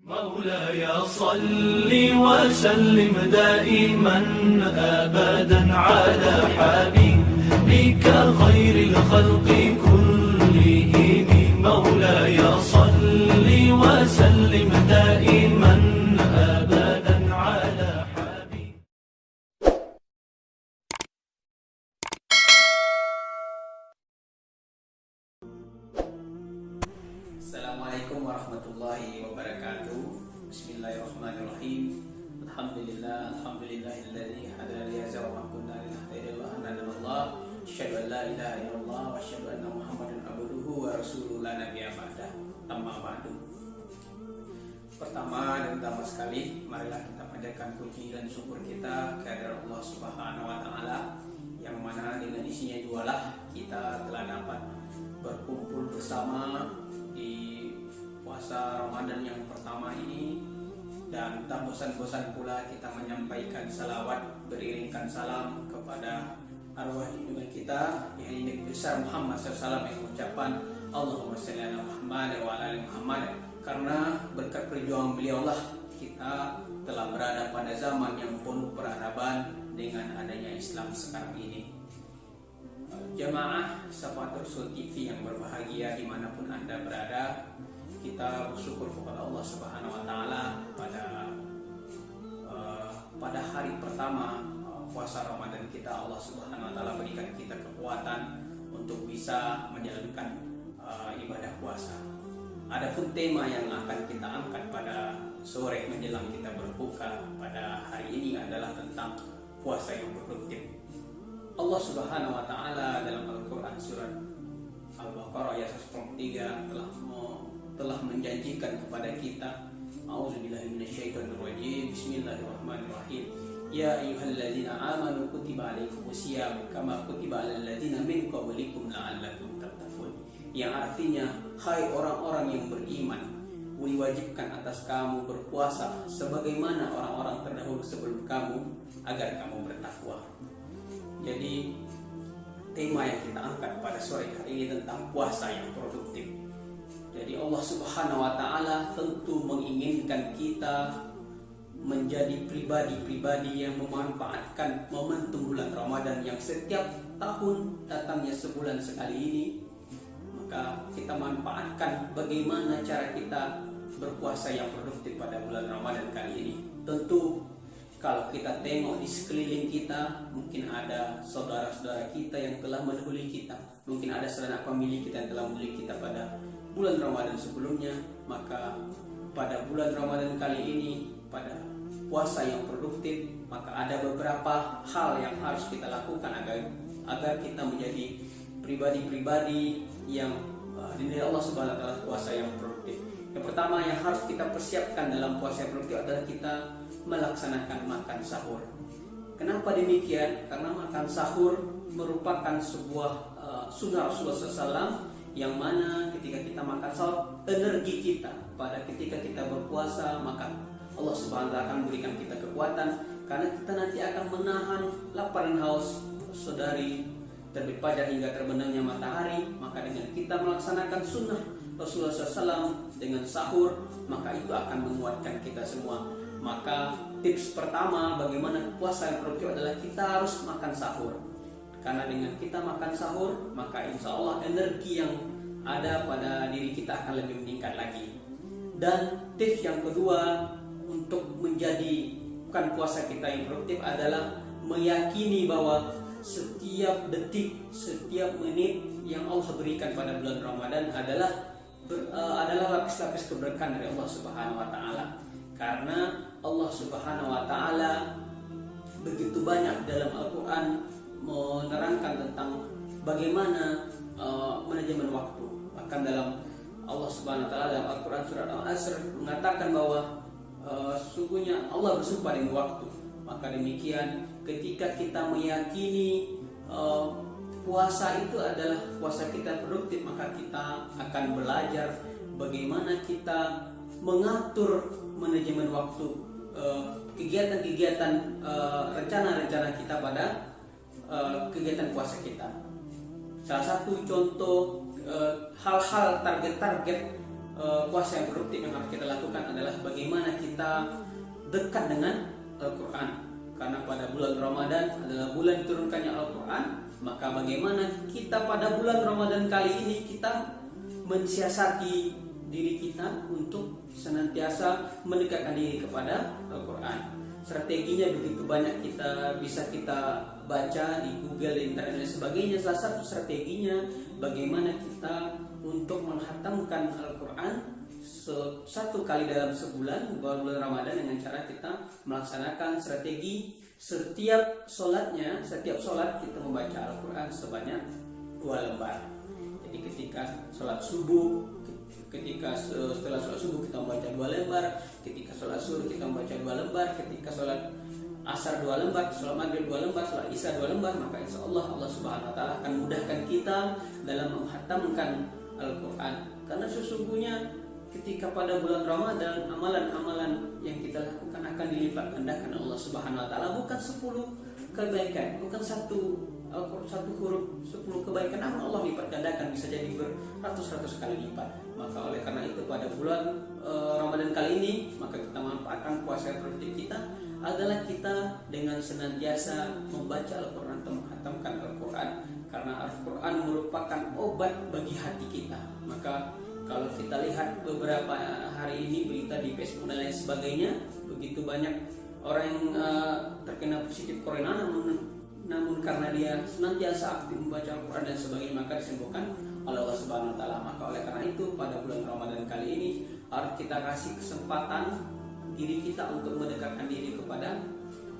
مولاي صل وسلم دائما أبدا على حبيبك خير الخلق كلهم. مولاي صل وسلم دائما أبدا على حبيبك. Assalamualaikum warahmatullahi wabarakatuh. Bismillahirrahmanirrahim. Alhamdulillahilladzi hadana li hadza wa ma kunna linahtadiya lawla an hadana. Asyhadu an la ilaha illallah wa asyhadu anna Muhammadan abduhu wa rasuluhu la nabiyya ba'dah. Amma ba'du. Pertama dan utama sekali, marilah kita panjatkan puji dan syukur kita kehadirat Allah Subhanahu wa taala yang mana dengan isinya jualah kita telah dapat berkumpul bersama di puasa Ramadan yang pertama ini, dan tak bosan-bosan pula kita menyampaikan salawat beriringkan salam kepada arwah junjungan kita yang Nabi besar Muhammad SAW yang mengucapkan Allahumma shalli ala Muhammad wa ala ali Muhammad, karena berkat perjuangan beliau lah kita telah berada pada zaman yang penuh peradaban dengan adanya Islam sekarang ini. Jemaah Sahabat Rasul TV yang berbahagia dimanapun Anda berada, kita bersyukur kepada Allah Subhanahu wa taala pada hari pertama puasa Ramadan kita. Allah Subhanahu wa taala berikan kita kekuatan untuk bisa menjalankan ibadah puasa. Adapun tema yang akan kita angkat pada sore menjelang kita berbuka pada hari ini adalah tentang puasa yang produktif. Allah Subhanahu wa taala dalam Al-Qur'an surat Al-Baqarah ayat 103 telah menjanjikan kepada kita, A'udzubillahi minasyaitonirrajim, Bismillahirrahmanirrahim. Ya ayyuhalladzina amanu kutiba alaikumusiyam kama kutiba alal ladzina min qablikum la'allakum tattaqun. Yang artinya, hai orang-orang yang beriman, diwajibkan atas kamu berpuasa sebagaimana orang-orang terdahulu sebelum kamu agar kamu bertakwa. Jadi tema yang kita angkat pada sore hari ini tentang puasa yang produktif. Jadi Allah Subhanahu wa taala tentu menginginkan kita menjadi pribadi-pribadi yang memanfaatkan momentum bulan Ramadan yang setiap tahun datangnya sebulan sekali ini. Maka kita manfaatkan bagaimana cara kita berpuasa yang produktif pada bulan Ramadan kali ini. Tentu kalau kita tengok di sekeliling kita, mungkin ada saudara-saudara kita yang telah mendahului kita, mungkin ada sanak famili kita yang telah mendahului kita pada bulan Ramadan sebelumnya. Maka pada bulan Ramadan kali ini, pada puasa yang produktif, maka ada beberapa hal yang harus kita lakukan agar kita menjadi pribadi-pribadi yang dinilai Allah Subhanahu wa taala puasa yang produktif. Yang pertama yang harus kita persiapkan dalam puasa yang produktif adalah kita melaksanakan makan sahur. Kenapa demikian? Karena makan sahur merupakan sebuah sunnah Rasulullah SAW, yang mana ketika kita makan sahur, energi kita pada ketika kita berpuasa, maka Allah Subhanahu wa taala akan memberikan kita kekuatan, karena kita nanti akan menahan lapar dan haus sedari terbit fajar hingga terbenamnya matahari. Maka dengan kita melaksanakan sunnah Rasulullah SAW dengan sahur, maka itu akan menguatkan kita semua. Maka tips pertama bagaimana puasa yang produktif adalah kita harus makan sahur. Karena dengan kita makan sahur, maka insya Allah energi yang ada pada diri kita akan lebih meningkat lagi. Dan tips yang kedua untuk menjadi bukan puasa kita yang produktif adalah meyakini bahwa setiap detik, setiap menit yang Allah berikan pada bulan Ramadan adalah lapis-lapis keberkahan dari Allah Subhanahu wa taala. Karena Allah Subhanahu wa taala begitu banyak dalam Al-Qur'an menerangkan tentang bagaimana manajemen waktu. Bahkan dalam Allah Subhanahu wa taala dalam Al-Qur'an surat Al-Asr mengatakan bahwa sesungguhnya Allah bersumpah dengan waktu. Maka demikian ketika kita meyakini puasa itu adalah puasa kita produktif, maka kita akan belajar bagaimana kita mengatur manajemen waktu, kegiatan-kegiatan, rencana-rencana kita pada kegiatan puasa kita. Salah satu contoh hal-hal target-target puasa yang produktif yang harus kita lakukan adalah bagaimana kita dekat dengan Al-Quran. Karena pada bulan Ramadan adalah bulan diturunkannya Al-Quran, maka bagaimana kita pada bulan Ramadan kali ini kita mensiasati diri kita untuk senantiasa mendekatkan diri kepada Al-Quran. Strateginya begitu banyak, bisa kita baca di Google, di internet dan sebagainya. Salah satu strateginya bagaimana kita untuk menghatamkan Al-Quran satu kali dalam sebulan, bulan Ramadan, dengan cara kita melaksanakan strategi setiap sholat kita membaca Al-Quran sebanyak 2 lembar. Jadi ketika sholat subuh, setelah sholat subuh kita membaca 2 lembar, ketika sholat zuhur kita membaca 2 lembar, ketika sholat asar 2 lembar, sholat maghrib 2 lembar, sholat isya 2 lembar, maka insya Allah Subhanahu Wa Taala akan mudahkan kita dalam menghatamkan Al-Quran. Karena sesungguhnya ketika pada bulan Ramadan amalan-amalan yang kita lakukan akan dilipat gandakan Allah Subhanahu Wa Taala, bukan 10 kebaikan, bukan satu huruf 10 kebaikan, namun Allah lipat gandakan, bisa jadi beratus-ratus kali lipat. Maka oleh karena itu pada bulan Ramadan kali ini, maka kita manfaatkan puasa produktif kita adalah kita dengan senantiasa membaca Al-Quran atau menghatamkan Al-Quran, karena Al-Quran merupakan obat bagi hati kita. Maka kalau kita lihat beberapa hari ini berita di Facebook dan lain sebagainya, begitu banyak orang yang terkena positif corona, namun karena dia senantiasa aktif membaca Al-Quran dan sebagainya, maka disembuhkan oleh Allah Subhanahu Wa Taala. Maka oleh karena itu pada bulan Ramadan kali ini harus kita kasih kesempatan diri kita untuk mendekatkan diri kepada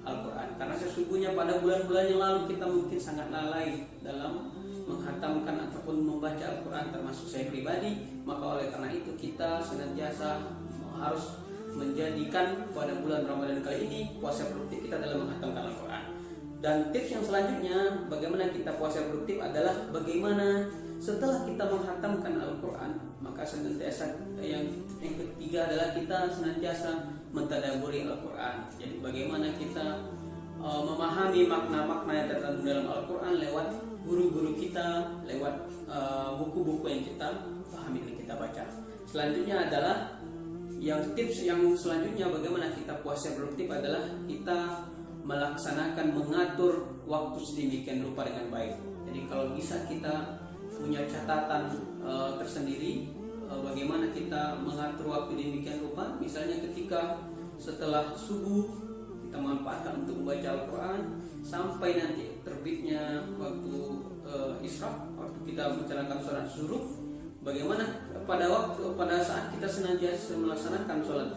Al-Quran. Karena sesungguhnya pada bulan-bulan yang lalu kita mungkin sangat lalai dalam menghatamkan ataupun membaca Al-Quran, termasuk saya pribadi. Maka oleh karena itu kita senantiasa harus menjadikan pada bulan Ramadan kali ini puasa produktif kita dalam menghatamkan Al-Quran. Dan tips yang selanjutnya bagaimana kita puasa produktif adalah bagaimana setelah kita menghatamkan Al-Quran, maka senantiasa yang ketiga adalah kita senantiasa mentadaburi Al-Quran. Jadi bagaimana kita memahami makna-makna yang terkandung dalam Al-Quran lewat guru-guru kita, lewat buku-buku yang kita pahami dan kita baca. Selanjutnya adalah tips yang selanjutnya bagaimana kita puasa produktif adalah kita melaksanakan mengatur waktu sedemikian rupa dengan baik. Jadi kalau bisa kita punya catatan tersendiri bagaimana kita mengatur waktu demikian rupa. Misalnya ketika setelah subuh kita manfaatkan untuk membaca Al-Quran sampai nanti terbitnya waktu isyraq, waktu kita menjalankan sholat zuhur. Bagaimana pada saat kita senantiasa melaksanakan sholat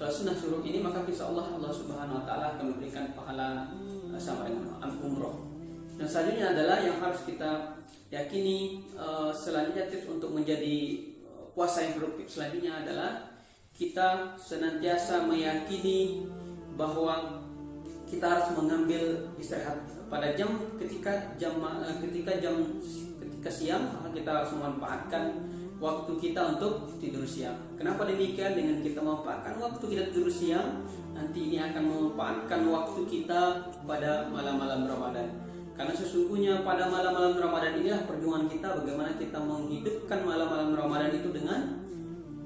sunnah zuhur ini, maka insya Allah Subhanahu Wa Taala akan memberikan pahala sama dengan umroh. Dan selanjutnya adalah yang harus kita yakini, selanjutnya tips untuk menjadi puasa yang produktif selanjutnya adalah kita senantiasa meyakini bahwa kita harus mengambil istirahat pada ketika siang, maka kita harus memanfaatkan waktu kita untuk tidur siang. Kenapa demikian? Dengan kita memanfaatkan waktu kita tidur siang, nanti ini akan memanfaatkan waktu kita pada malam-malam Ramadan. Karena sesungguhnya pada malam-malam Ramadan inilah perjuangan kita, bagaimana kita menghidupkan malam-malam Ramadan itu dengan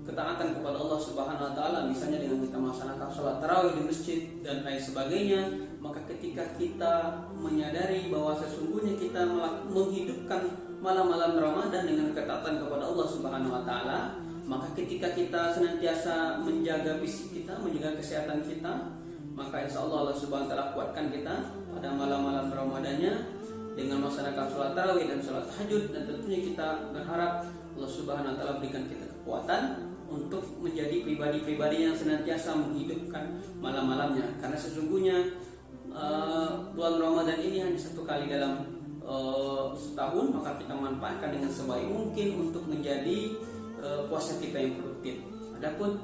ketaatan kepada Allah Subhanahu Wa Taala, misalnya dengan kita melaksanakan sholat tarawih di masjid dan lain sebagainya. Maka ketika kita menyadari bahwa sesungguhnya kita menghidupkan malam-malam Ramadan dengan ketaatan kepada Allah Subhanahu Wa Taala, maka ketika kita senantiasa menjaga fisik kita, menjaga kesehatan kita, maka insya Allah Subhanahu Wa Taala kuatkan kita pada malam-malam Ramadannya dengan melaksanakan sholat tarawih dan sholat tahajud. Dan tentunya kita berharap Allah Subhanahu Wa Taala berikan kita kekuatan untuk menjadi pribadi-pribadi yang senantiasa menghidupkan malam-malamnya. Karena sesungguhnya bulan Ramadan ini hanya satu kali dalam setahun, maka kita manfaatkan dengan sebaik mungkin untuk menjadi puasa kita yang produktif. Adapun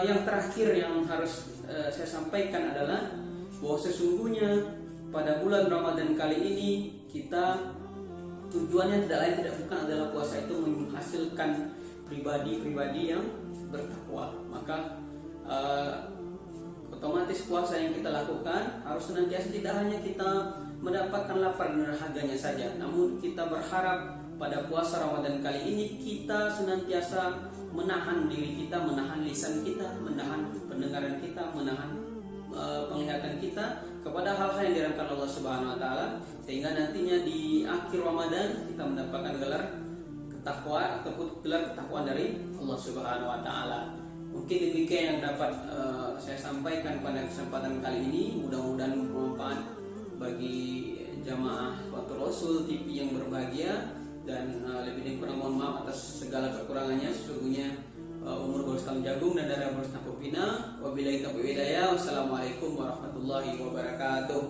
yang terakhir yang harus saya sampaikan adalah bahwa sesungguhnya pada bulan Ramadan kali ini kita tujuannya tidak lain tidak bukan adalah puasa itu menghasilkan pribadi-pribadi yang bertakwa. Maka otomatis puasa yang kita lakukan harus senantiasa tidak hanya kita mendapatkan lapar dan dahaganya saja, namun kita berharap pada puasa Ramadan kali ini kita senantiasa menahan diri kita, menahan lisan kita, menahan pendengaran kita, menahan penglihatan kita kepada hal-hal yang diharamkan Allah Subhanahu wa taala, sehingga nantinya di akhir Ramadan kita mendapatkan gelar ketakwaan ataupun gelar ketakwaan dari Allah Subhanahu wa taala. Mungkin demikian yang dapat saya sampaikan pada kesempatan kali ini. Mudah-mudahan bermanfaat bagi jamaah Waktu Rasul TV yang berbahagia, dan lebih dan kurang mohon maaf atas segala kekurangannya. Sesungguhnya umur baru setahun jagung dan darah baru setengah pepina. Wabillahi taufiq wal hidayah. Wassalamualaikum warahmatullahi wabarakatuh.